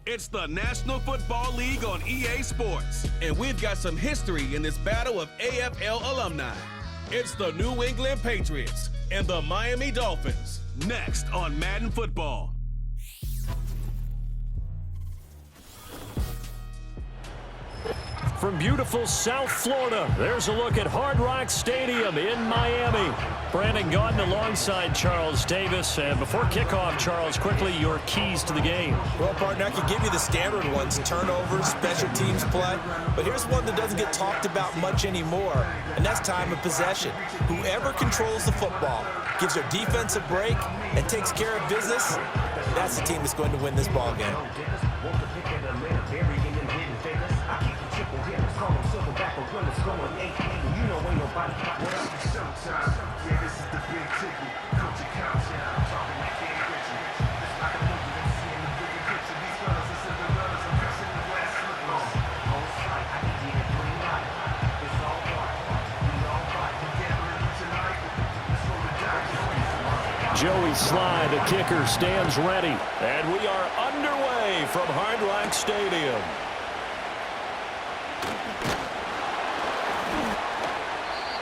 It's the National Football League on EA Sports, and we've got some history in this battle of AFL alumni. It's the New England Patriots and the Miami Dolphins, next on Madden Football. From beautiful South Florida, there's a look at Hard Rock Stadium in Miami. Brandon Gaudin alongside Charles Davis. And before kickoff, Charles, quickly your keys to the game. Well, partner, I could give you the standard ones, turnovers, special teams play. But here's one that doesn't get talked about much anymore, and that's time of possession. Whoever controls the football, gives their defense a break, and takes care of business, that's the team that's going to win this ball game. Joey Sly, the kicker, stands ready. And we are underway from Hard Rock Stadium.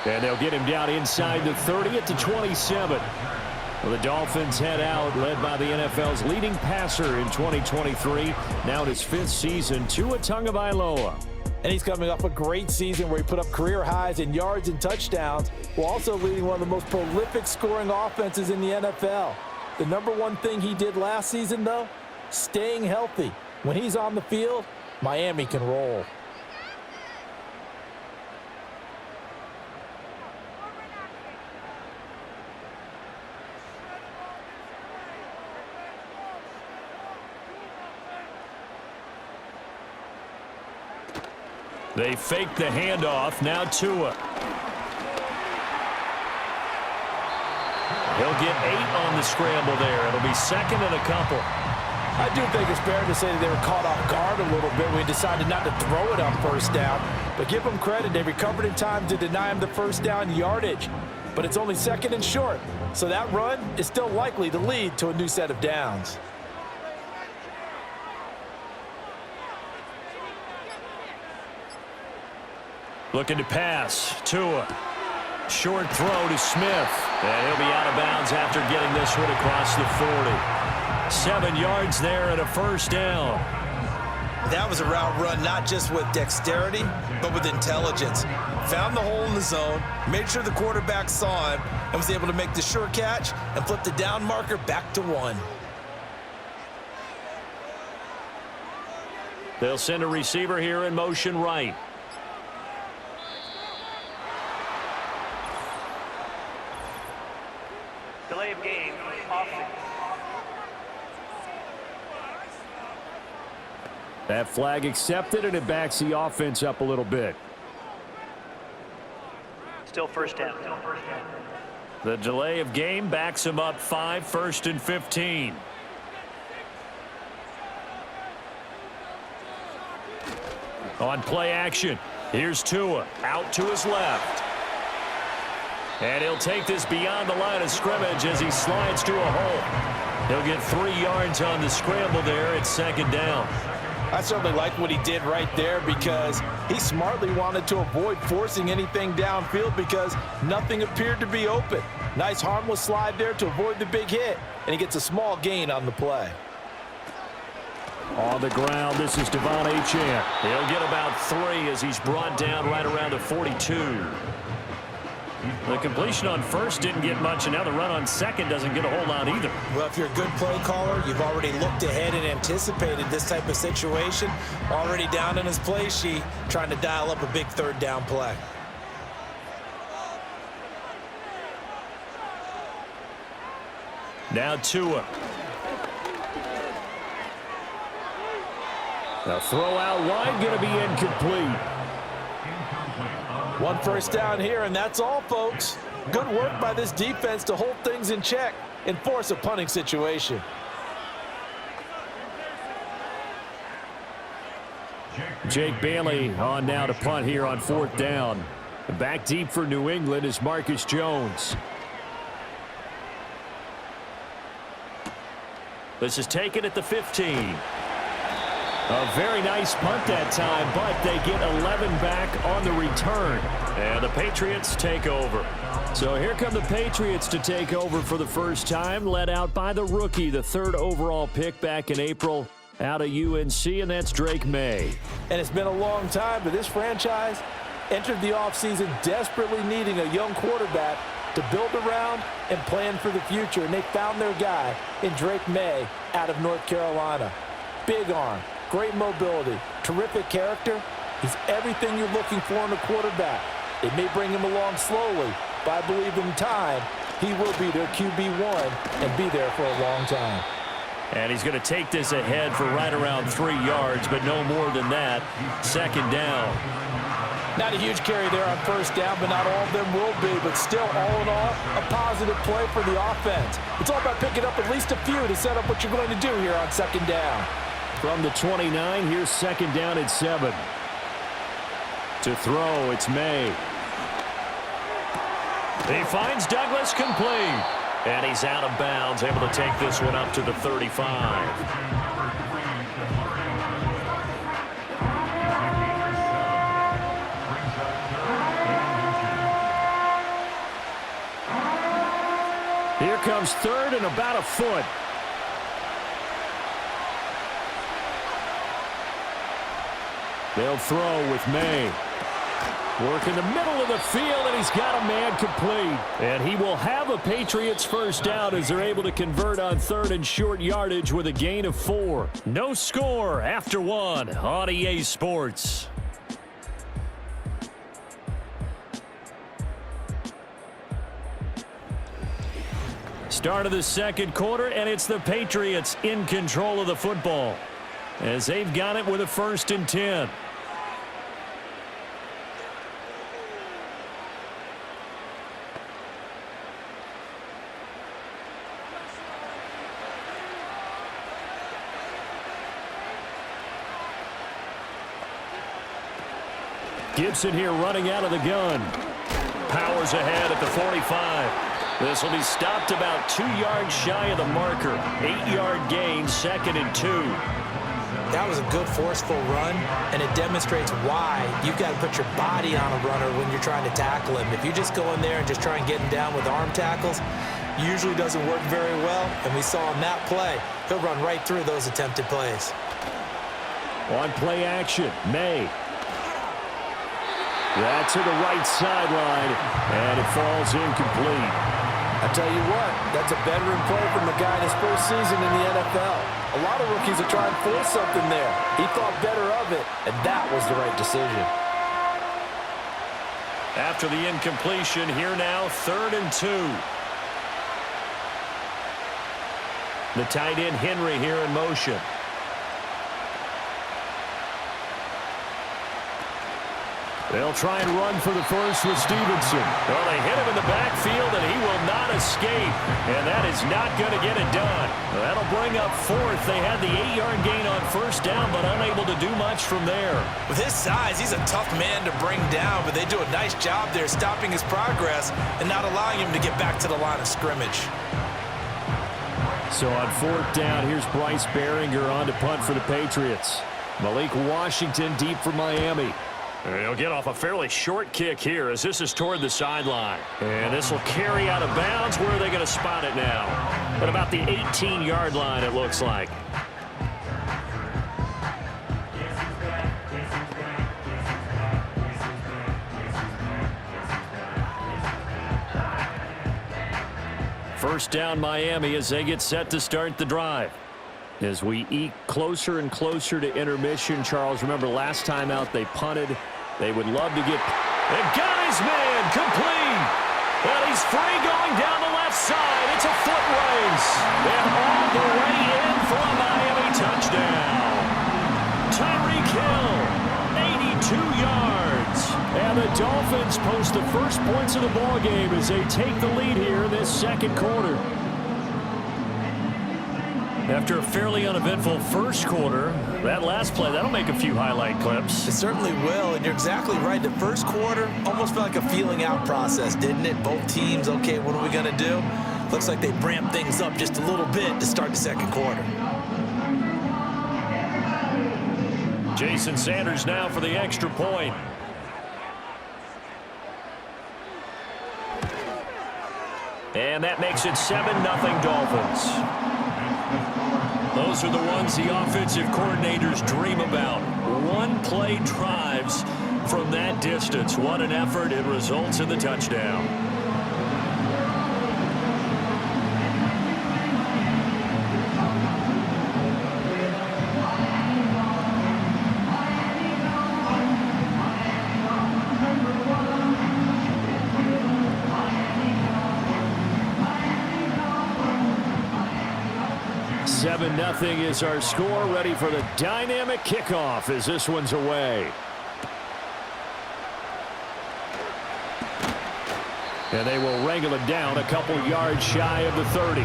And they'll get him down inside the 30 at the 27. Well, the Dolphins head out, led by the NFL's leading passer in 2023. Now in his 5th season, Tua Tagovailoa. And he's coming off a great season where he put up career highs in yards and touchdowns, while also leading one of the most prolific scoring offenses in the NFL. The number one thing he did last season, though, staying healthy. When he's on the field, Miami can roll. They fake the handoff. Now Tua. He'll get 8 on the scramble there. It'll be second and a couple. I do think it's fair to say that they were caught off guard a little bit when we decided not to throw it on first down. But give them credit. They recovered in time to deny him the first down yardage. But it's only second and short. So that run is still likely to lead to a new set of downs. Looking to pass. Tua. Short throw to Smith. And he'll be out of bounds after getting this one across the 40. 7 yards there and a first down. That was a route run not just with dexterity, but with intelligence. Found the hole in the zone, made sure the quarterback saw him, and was able to make the sure catch and flip the down marker back to 1. They'll send a receiver here in motion right. Delay of game, offense. That flag accepted, and it backs the offense up a little bit. Still first down. The delay of game backs him up 5, 1st and 15. On play action, here's Tua, out to his left. And he'll take this beyond the line of scrimmage as he slides to a hole. He'll get 3 yards on the scramble there at second down. I certainly like what he did right there because he smartly wanted to avoid forcing anything downfield because nothing appeared to be open. Nice harmless slide there to avoid the big hit, and he gets a small gain on the play. On the ground, this is Devon Achane. He'll get about 3 as he's brought down right around the 42. The completion on first didn't get much, and now the run on second doesn't get a whole lot either. Well, if you're a good play caller, you've already looked ahead and anticipated this type of situation. Already down in his play sheet, trying to dial up a big third down play. Now Tua. The throw out wide going to be incomplete. 1 first down here, and that's all, folks. Good work by this defense to hold things in check and force a punting situation. Jake Bailey on now to punt here on 4th down. Back deep for New England is Marcus Jones. This is taken at the 15. A very nice punt that time, but they get 11 back on the return. And the Patriots take over. So here come the Patriots to take over for the first time, led out by the rookie, the 3rd overall pick back in April out of UNC, and that's Drake Maye. And it's been a long time, but this franchise entered the offseason desperately needing a young quarterback to build around and plan for the future, and they found their guy in Drake Maye out of North Carolina. Big arm, great mobility, terrific character. He's everything you're looking for in a quarterback. It may bring him along slowly, but I believe in time he will be their QB1 and be there for a long time. And he's going to take this ahead for right around 3 yards, but no more than that. 2nd down. Not a huge carry there on 1st down, but not all of them will be. But still, all in all, a positive play for the offense. It's all about picking up at least a few to set up what you're going to do here on 2nd down. From the 29, here's 2nd down at 7. To throw, it's Maye. He finds Douglas complete. And he's out of bounds, able to take this one up to the 35. Here comes 3rd and about a foot. They'll throw with Maye. Work in the middle of the field, and he's got a man complete. And he will have a Patriots 1st down as they're able to convert on 3rd and short yardage with a gain of 4. No score after 1 on EA Sports. Start of the 2nd quarter, and it's the Patriots in control of the football as they've got it with a 1st and 10. Gibson here running out of the gun. Powers ahead at the 45. This will be stopped about 2 yards shy of the marker. 8-yard gain, 2nd and 2. That was a good forceful run, and it demonstrates why you've got to put your body on a runner when you're trying to tackle him. If you just go in there and just try and get him down with arm tackles, usually doesn't work very well, and we saw in that play, he'll run right through those attempted plays. On play action, Maye. That's to the right sideline, and it falls incomplete. I tell you what, that's a veteran play from a guy in his 1st season in the NFL. A lot of rookies are trying to force something there. He thought better of it, and that was the right decision. After the incompletion, here now, 3rd and 2. The tight end Henry here in motion. They'll try and run for the 1st with Stevenson. Well, they hit him in the backfield, and he will not escape. And that is not going to get it done. That'll bring up 4th. They had the 8-yard gain on 1st down, but unable to do much from there. With his size, he's a tough man to bring down, but they do a nice job there stopping his progress and not allowing him to get back to the line of scrimmage. So on 4th down, here's Bryce Behringer on to punt for the Patriots. Malik Washington deep for Miami. He'll get off a fairly short kick here as this is toward the sideline. And this will carry out of bounds. Where are they going to spot it now? At about the 18-yard line, it looks like. First down Miami as they get set to start the drive. As we eke closer and closer to intermission, Charles, remember last time out they punted. They would love to get... They've got his man complete. And he's free going down the left side. It's a foot race. And all the way in for a Miami touchdown. Tyreek Hill, 82 yards. And the Dolphins post the first points of the ballgame as they take the lead here in this 2nd quarter. After a fairly uneventful 1st quarter, that last play, that'll make a few highlight clips. It certainly will, and you're exactly right. The 1st quarter almost felt like a feeling out process, didn't it? Both teams, okay, what are we going to do? Looks like they ramped things up just a little bit to start the 2nd quarter. Jason Sanders now for the extra point. And that makes it 7-0 Dolphins. Those are the ones the offensive coordinators dream about. One-play drives from that distance. What an effort. It results in the touchdown. Nothing is our score. Ready for the dynamic kickoff as this one's away. And they will wrangle it down a couple yards shy of the 30.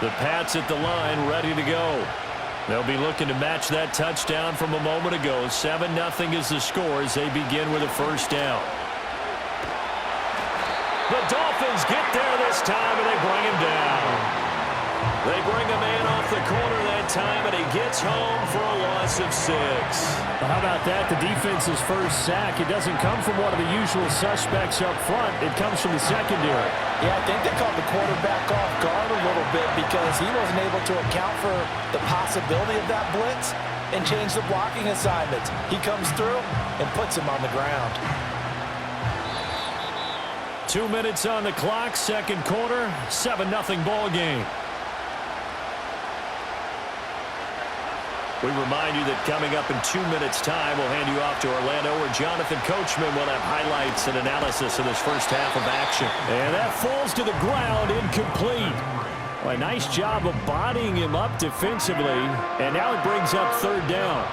The Pats at the line, ready to go. They'll be looking to match that touchdown from a moment ago. 7-0 is the score as they begin with a first down. The Dolphins get there this time, and they bring him down. They bring a man off the corner that time, and he gets home for a loss of 6. Well, how about that? The defense's first sack. It doesn't come from one of the usual suspects up front. It comes from the secondary. Yeah, I think they caught the quarterback off guard a little bit because he wasn't able to account for the possibility of that blitz and change the blocking assignments. He comes through and puts him on the ground. 2 minutes on the clock, second quarter, 7-0 ball game. We remind you that coming up in 2 minutes' time, we'll hand you off to Orlando, where Jonathan Coachman will have highlights and analysis of this first half of action. And that falls to the ground, incomplete. Well, a nice job of bodying him up defensively, and now it brings up third down.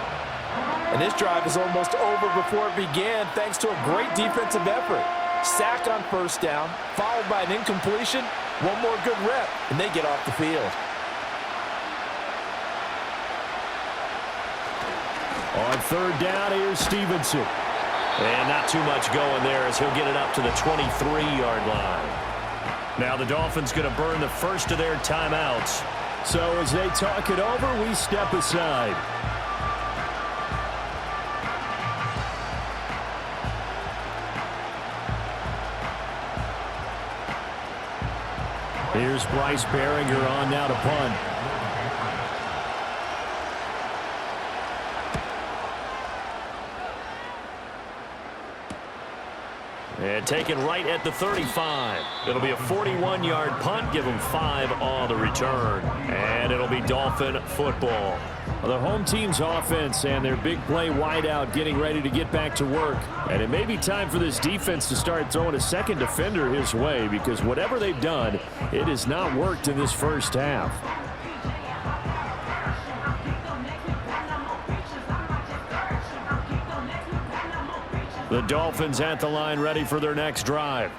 And this drive is almost over before it began, thanks to a great defensive effort. Sack on first down, followed by an incompletion, one more good rep, and they get off the field. On third down, here's Stevenson. And not too much going there as he'll get it up to the 23-yard line. Now the Dolphins going to burn the first of their timeouts. So as they talk it over, we step aside. Here's Bryce Behringer on now to punt. And taken right at the 35. It'll be a 41-yard punt. Give them 5 on the return. And it'll be Dolphin football. Well, the home team's offense and their big play wideout getting ready to get back to work. And it may be time for this defense to start throwing a second defender his way, because whatever they've done, it has not worked in this first half. The Dolphins at the line, ready for their next drive.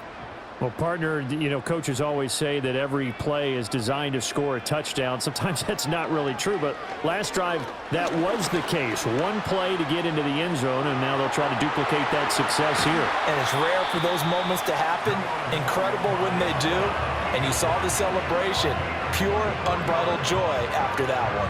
Well, partner, you know, coaches always say that every play is designed to score a touchdown. Sometimes that's not really true, but last drive, that was the case. One play to get into the end zone, and now they'll try to duplicate that success here. And it's rare for those moments to happen. Incredible when they do. And you saw the celebration. Pure, unbridled joy after that one.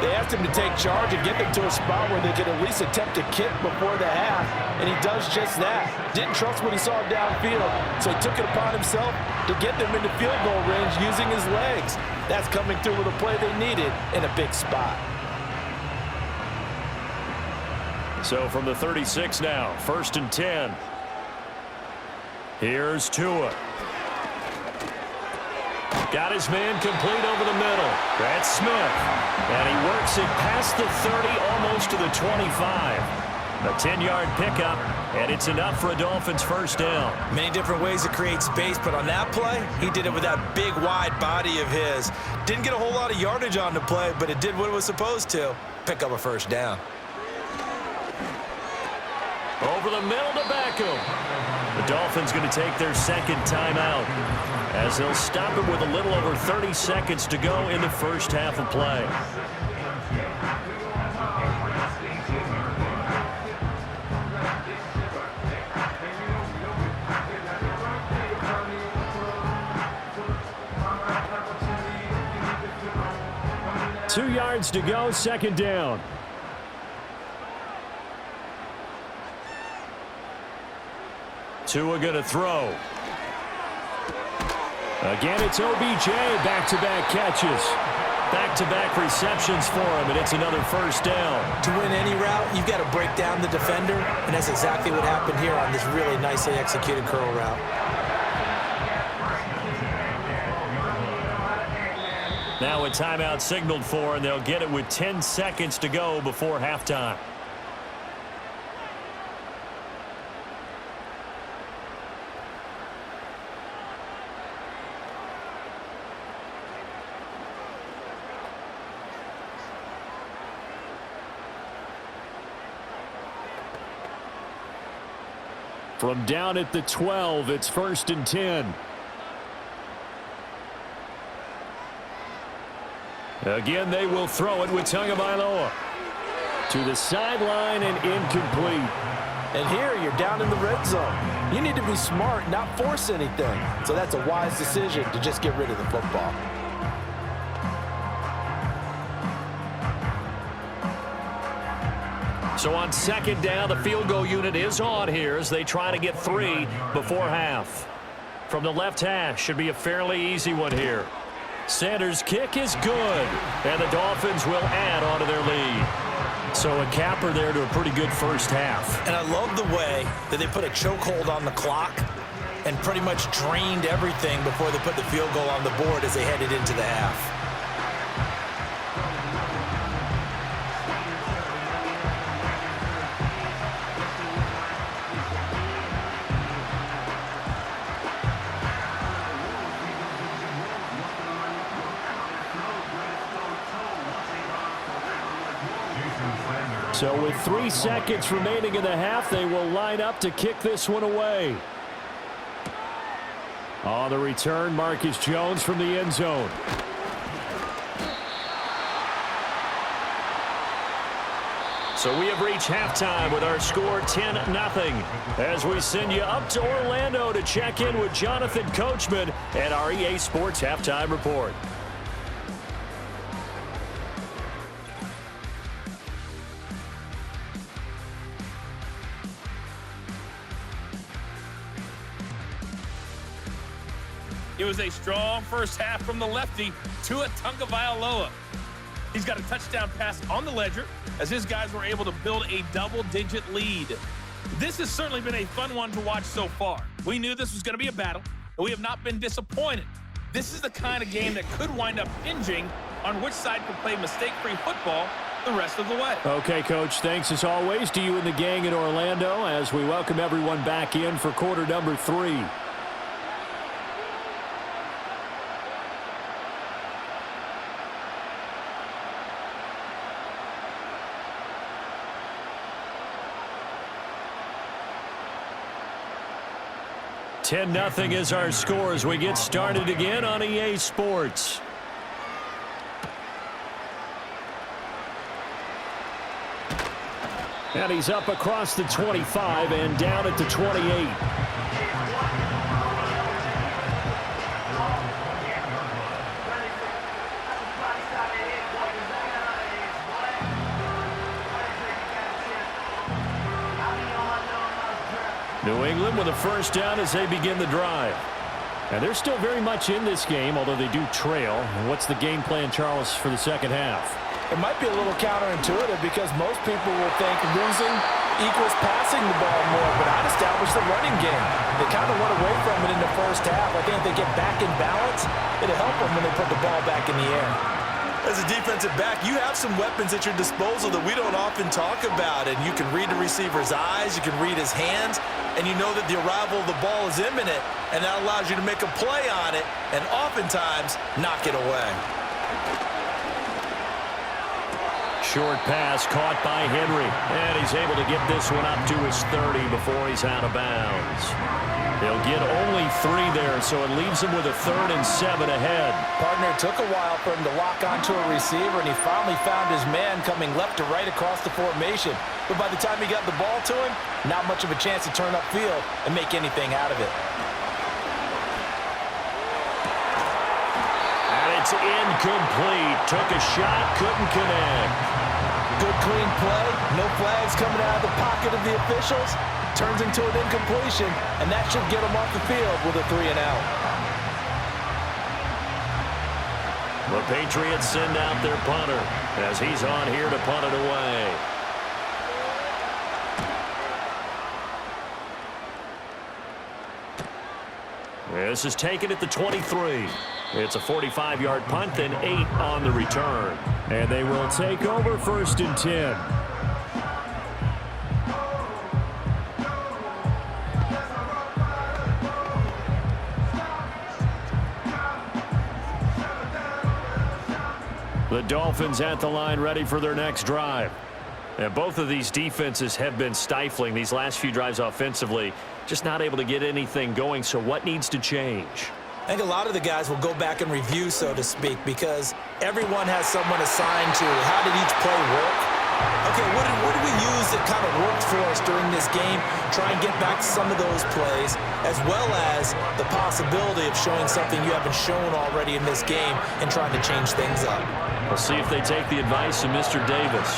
They asked him to take charge and get them to a spot where they could at least attempt a kick before the half, and he does just that. Didn't trust what he saw downfield, so he took it upon himself to get them into field goal range using his legs. That's coming through with a play they needed in a big spot. So from the 36 now, 1st and 10. Here's Tua. Got his man complete over the middle. That's Smith. And he works it past the 30, almost to the 25. A 10-yard pickup, and it's enough for a Dolphins first down. Many different ways to create space, but on that play, he did it with that big, wide body of his. Didn't get a whole lot of yardage on the play, but it did what it was supposed to. Pick up a first down. Over the middle to Beckham. The Dolphins going to take their second timeout, as they'll stop it with a little over 30 seconds to go in the first half of play. 2 yards to go, second down. Tua going to throw. Again, it's OBJ, back-to-back catches. Back-to-back receptions for him, and it's another first down. To win any route, you've got to break down the defender, and that's exactly what happened here on this really nicely executed curl route. Now a timeout signaled for, and they'll get it with 10 seconds to go before halftime. From down at the 12, it's 1st and 10. Again, they will throw it with Tagovailoa. To the sideline and incomplete. And here, you're down in the red zone. You need to be smart, not force anything. So that's a wise decision to just get rid of the football. So on second down, the field goal unit is on here as they try to get 3 before half. From the left hash, should be a fairly easy one here. Sanders' kick is good, and the Dolphins will add on to their lead. So a capper there to a pretty good first half. And I love the way that they put a chokehold on the clock and pretty much drained everything before they put the field goal on the board as they headed into the half. So with 3 seconds remaining in the half, they will line up to kick this one away. On the return, Marcus Jones from the end zone. So we have reached halftime with our score 10-0. As we send you up to Orlando to check in with Jonathan Coachman and our EA Sports Halftime Report. It was a strong first half from the lefty, Tua Tagovailoa. He's got a touchdown pass on the ledger as his guys were able to build a double-digit lead. This has certainly been a fun one to watch so far. We knew this was going to be a battle, and we have not been disappointed. This is the kind of game that could wind up hinging on which side can play mistake-free football the rest of the way. Okay, Coach, thanks as always to you and the gang in Orlando as we welcome everyone back in for quarter number 3. $10-0 is our score as we get started again on EA Sports. And he's up across the 25 and down at the 28. New England with a first down as they begin the drive. And they're still very much in this game, although they do trail. And what's the game plan, Charles, for the second half? It might be a little counterintuitive because most people will think losing equals passing the ball more, but I'd establish the running game. They kind of went away from it in the first half. I think if they get back in balance, it'll help them when they put the ball back in the air. As a defensive back, you have some weapons at your disposal that we don't often talk about, and you can read the receiver's eyes, you can read his hands, and you know that the arrival of the ball is imminent, and that allows you to make a play on it and oftentimes knock it away. Short pass caught by Henry, and he's able to get this one up to his 30 before he's out of bounds. They'll get only 3 there, so it leaves him with a 3rd and 7 ahead. Partner, it took a while for him to lock onto a receiver, and he finally found his man coming left to right across the formation. But by the time he got the ball to him, not much of a chance to turn upfield and make anything out of it. And it's incomplete. Took a shot, couldn't connect. Good clean play. No flags coming out of the pocket of the officials. Turns into an incompletion, and that should get them off the field with a 3-and-out. The Patriots send out their punter as he's on here to punt it away. This is taken at the 23. It's a 45-yard punt, then 8 on the return. And they will take over 1st and 10. The Dolphins at the line, ready for their next drive. And both of these defenses have been stifling these last few drives offensively. Just not able to get anything going, so what needs to change? I think a lot of the guys will go back and review, so to speak, because everyone has someone assigned to how did each play work. Okay, what did we use that kind of worked for us during this game? Try and get back some of those plays, as well as the possibility of showing something you haven't shown already in this game and trying to change things up. We'll see if they take the advice of Mr. Davis.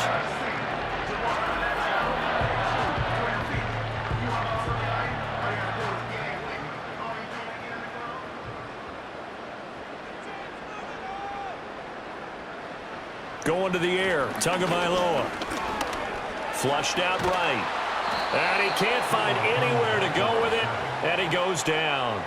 Going to the air, Tagovailoa. Flushed out right. And he can't find anywhere to go with it, and he goes down.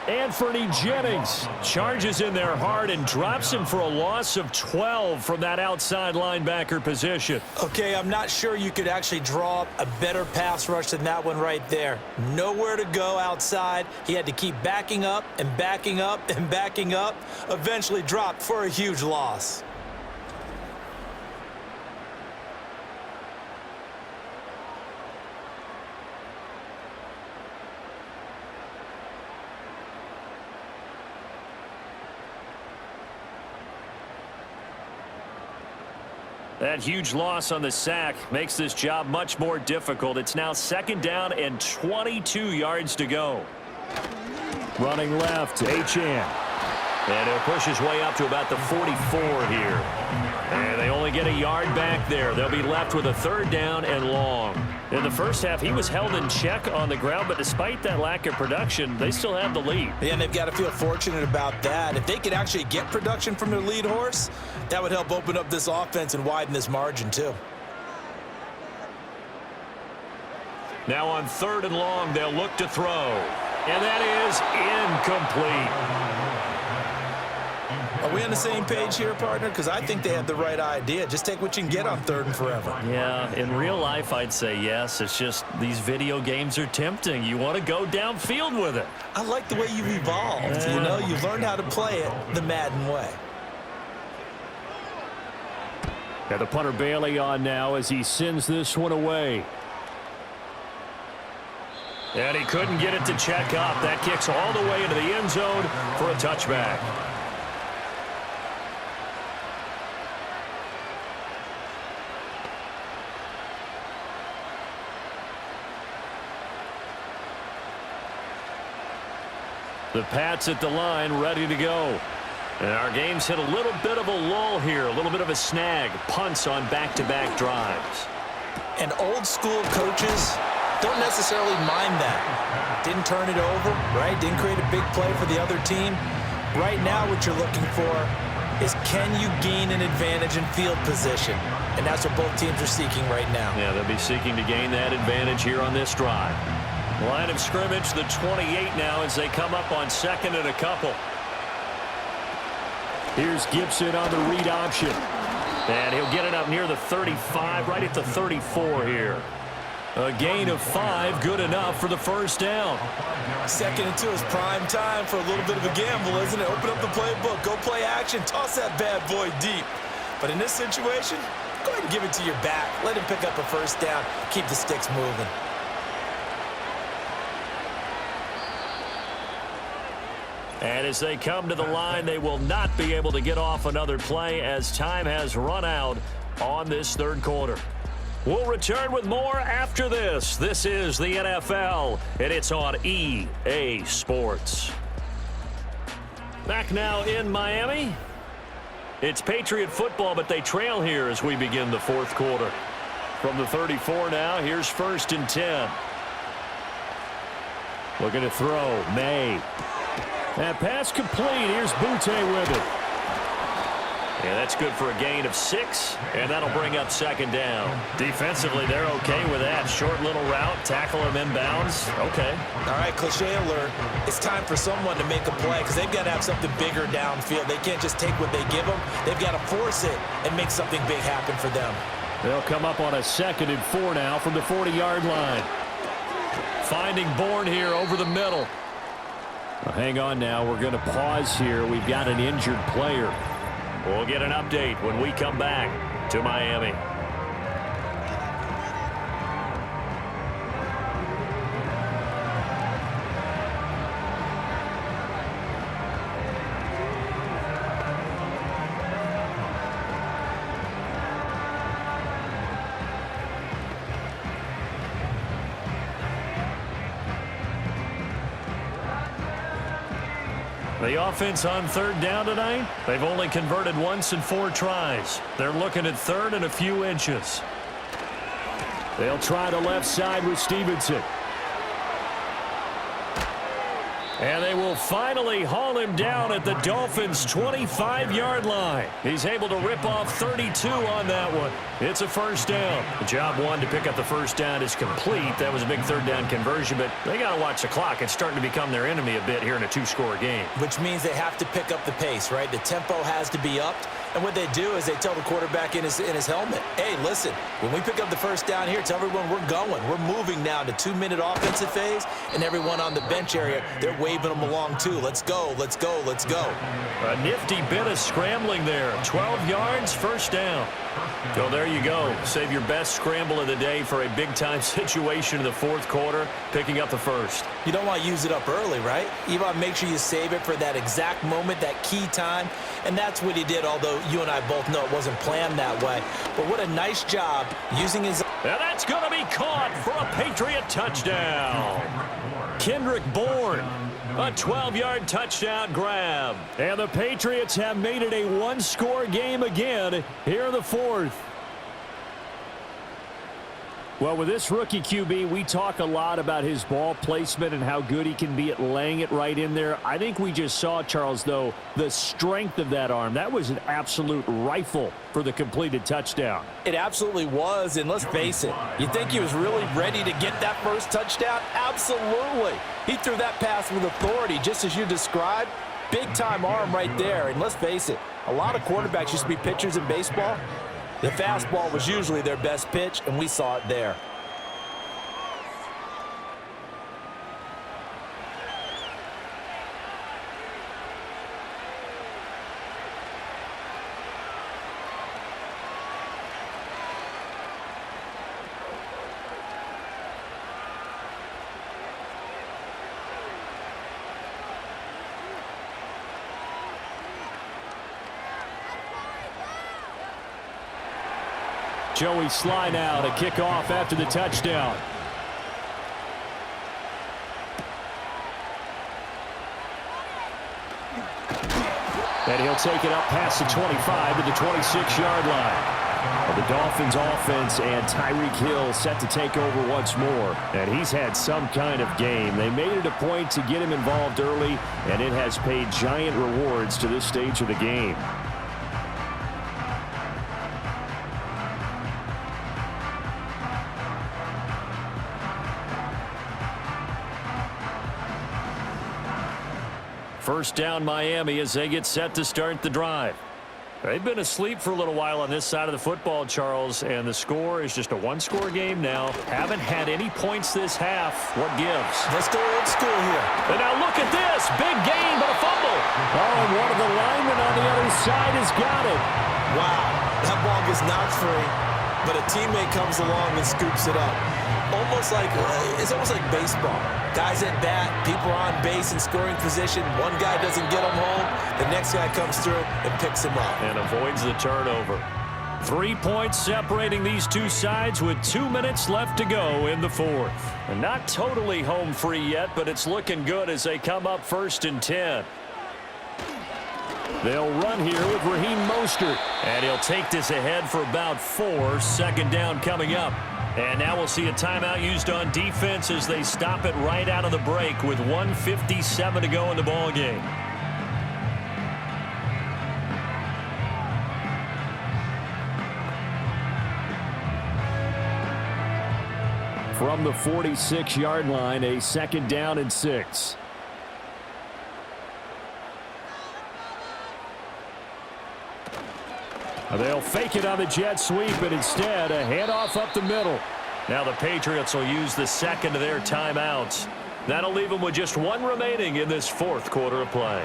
Anthony Jennings charges in there hard and drops him for a loss of 12 from that outside linebacker position. Okay, I'm not sure you could actually draw up a better pass rush than that one right there. Nowhere to go outside. He had to keep backing up and backing up and backing up. Eventually dropped for a huge loss. That huge loss on the sack makes this job much more difficult. It's now 2nd down and 22 yards to go. Running left, Achane. And he'll push his way up to about the 44 here. And they only get a yard back there. They'll be left with a 3rd down and long. In the first half, he was held in check on the ground, but despite that lack of production, they still have the lead. Yeah, and they've got to feel fortunate about that. If they could actually get production from their lead horse, that would help open up this offense and widen this margin too. Now on 3rd and long, they'll look to throw. And that is incomplete. Are we on the same page here, partner? Because I think they have the right idea. Just take what you can get on 3rd and forever. Yeah, in real life, I'd say yes. It's just these video games are tempting. You want to go downfield with it. I like the way you've evolved. You know, you've learned how to play it the Madden way. Got the punter Bailey on now as he sends this one away. And he couldn't get it to check up. That kicks all the way into the end zone for a touchback. The Pats at the line, ready to go. And our game's hit a little bit of a lull here, a little bit of a snag. Punts on back-to-back drives. And old-school coaches don't necessarily mind that. Didn't turn it over, right? Didn't create a big play for the other team. Right now what you're looking for is can you gain an advantage in field position? And that's what both teams are seeking right now. Yeah, they'll be seeking to gain that advantage here on this drive. Line of scrimmage, the 28 now as they come up on 2nd and a couple. Here's Gibson on the read option. And he'll get it up near the 35, right at the 34 here. A gain of 5, good enough for the 1st down. 2nd and 2 is prime time for a little bit of a gamble, isn't it? Open up the playbook, go play action, toss that bad boy deep. But in this situation, go ahead and give it to your back. Let him pick up a 1st down, keep the sticks moving. And as they come to the line, they will not be able to get off another play as time has run out on this 3rd quarter. We'll return with more after this. This is the NFL, and it's on EA Sports. Back now in Miami. It's Patriot football, but they trail here as we begin the fourth quarter. From the 34 now, here's 1st and 10. Looking to throw. Maye. That pass complete. Here's Butte with it. Yeah, that's good for a gain of 6, and that'll bring up 2nd down. Defensively, they're okay with that. Short little route, tackle him inbounds. Okay. All right, cliche alert. It's time for someone to make a play because they've got to have something bigger downfield. They can't just take what they give them. They've got to force it and make something big happen for them. They'll come up on a 2nd and 4 now from the 40-yard line. Finding Bourne here over the middle. Well, hang on now. We're going to pause here. We've got an injured player. We'll get an update when we come back to Miami. The offense on 3rd down tonight, they've only converted once in 4 tries. They're looking at 3rd and a few inches. They'll try the left side with Stevenson. And they will finally haul him down at the Dolphins' 25-yard line. He's able to rip off 32 on that one. It's a 1st down. The job 1 to pick up the 1st down is complete. That was a big 3rd down conversion, but they got to watch the clock. It's starting to become their enemy a bit here in a 2-score game. Which means they have to pick up the pace, right? The tempo has to be upped. And what they do is they tell the quarterback in his helmet, hey, listen, when we pick up the 1st down here, tell everyone we're going. We're moving now to 2-minute offensive phase, and everyone on the bench area, they're waving them along too. Let's go, let's go, let's go. A nifty bit of scrambling there. 12 yards, 1st down. So there you go. Save your best scramble of the day for a big-time situation in the 4th quarter, picking up the 1st. You don't want to use it up early, right? You want to make sure you save it for that exact moment, that key time, and that's what he did, although you and I both know it wasn't planned that way. But what a nice job using his... And that's going to be caught for a Patriot touchdown. Kendrick Bourne, a 12-yard touchdown grab. And the Patriots have made it a 1-score game again here in the 4th. Well, with this rookie QB, we talk a lot about his ball placement and how good he can be at laying it right in there. I think we just saw, Charles, though, the strength of that arm. That was an absolute rifle for the completed touchdown. It absolutely was, and let's face it, you think he was really ready to get that 1st touchdown? Absolutely. He threw that pass with authority, just as you described. Big-time arm right there, and let's face it, a lot of quarterbacks used to be pitchers in baseball. The fastball was usually their best pitch, and we saw it there. Joey Sly now to kick off after the touchdown. And he'll take it up past the 25 to the 26-yard line. Well, the Dolphins offense and Tyreek Hill set to take over once more. And he's had some kind of game. They made it a point to get him involved early, and it has paid giant rewards to this stage of the game. First down Miami as they get set to start the drive. They've been asleep for a little while on this side of the football, Charles, and the score is just a 1-score game now. Haven't had any points this half. What gives? Let's go old school here. And now look at this. Big gain, but a fumble. Oh, and one of the linemen on the other side has got it. Wow, that ball gets knocked free, but a teammate comes along and scoops it up. It's almost like baseball. Guys at bat, people are on base in scoring position. One guy doesn't get him home. The next guy comes through and picks him up. And avoids the turnover. 3 points separating these two sides with 2 minutes left to go in the 4th. And not totally home free yet, but it's looking good as they come up 1st and 10. They'll run here with Raheem Mostert. And he'll take this ahead for about 4. Second down coming up. And now we'll see a timeout used on defense as they stop it right out of the break with 1:57 to go in the ball game. From the 46-yard line, a 2nd down and 6. They'll fake it on the jet sweep, but instead a handoff up the middle. Now the Patriots will use the second of their timeouts. That'll leave them with just 1 remaining in this 4th quarter of play.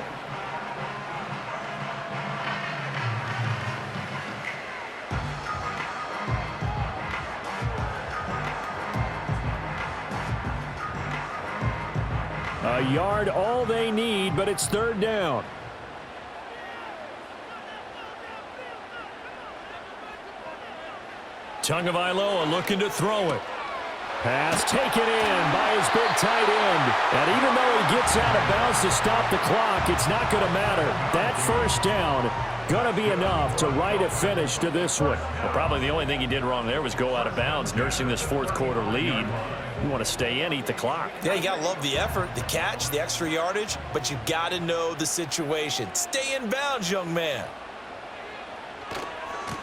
A yard all they need, but it's 3rd down. Tagovailoa looking to throw it. Pass taken in by his big tight end. And even though he gets out of bounds to stop the clock, it's not going to matter. That 1st down going to be enough to write a finish to this one. Well, probably the only thing he did wrong there was go out of bounds, nursing this 4th quarter lead. You want to stay in, eat the clock. Yeah, you got to love the effort, the catch, the extra yardage, but you got to know the situation. Stay in bounds, young man.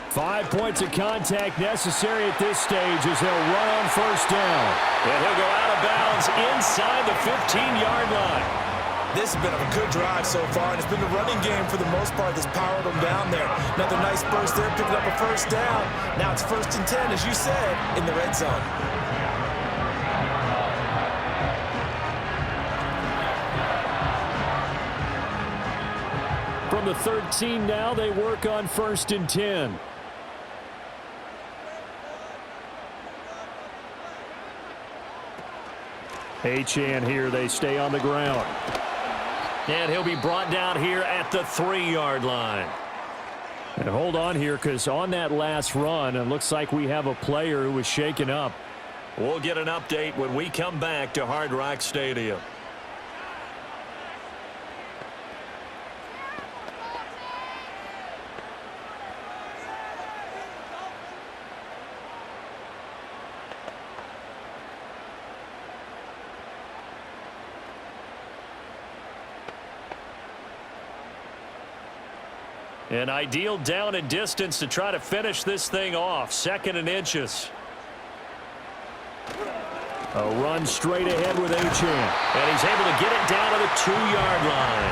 5 points of contact necessary at this stage as they'll run on 1st down. And he'll go out of bounds inside the 15-yard line. This has been a good drive so far, and it's been the running game for the most part that's powered them down there. Another nice burst there, picking up a 1st down. Now it's 1st and 10, as you said, in the red zone. From the 13 now, they work on 1st and 10. Achane here, they stay on the ground. And he'll be brought down here at the 3-yard line. And hold on here, because on that last run, it looks like we have a player who was shaken up. We'll get an update when we come back to Hard Rock Stadium. An ideal down and distance to try to finish this thing off. 2nd and inches. A run straight ahead with Achane. And he's able to get it down to the 2-yard line.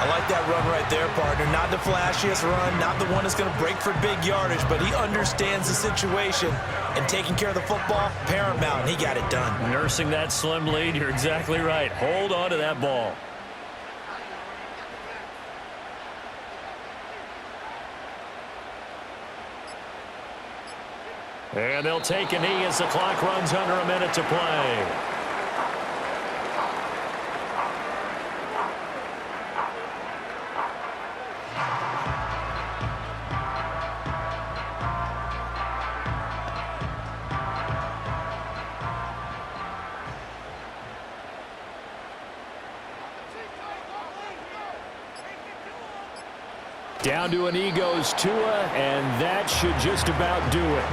I like that run right there, partner. Not the flashiest run, not the one that's going to break for big yardage, but he understands the situation, and taking care of the football, paramount, and he got it done. Nursing that slim lead, you're exactly right. Hold on to that ball. And they'll take a knee as the clock runs under a minute to play. Down to a knee goes Tua, and that should just about do it.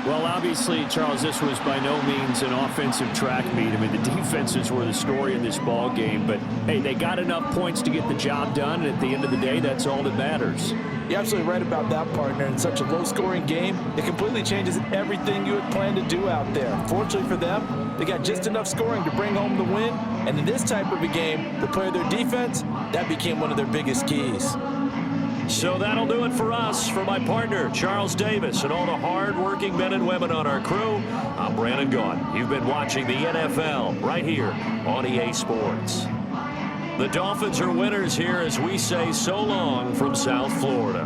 Well, obviously, Charles, this was by no means an offensive track meet. I mean, the defenses were the story in this ball game. But, hey, they got enough points to get the job done. And at the end of the day, that's all that matters. You're absolutely right about that, partner. In such a low-scoring game, it completely changes everything you had planned to do out there. Fortunately for them, they got just enough scoring to bring home the win. And in this type of a game, to play their defense, that became one of their biggest keys. So that'll do it for us. For my partner, Charles Davis, and all the hard-working men and women on our crew, I'm Brandon Gaudin. You've been watching the NFL right here on EA Sports. The Dolphins are winners here as we say so long from South Florida.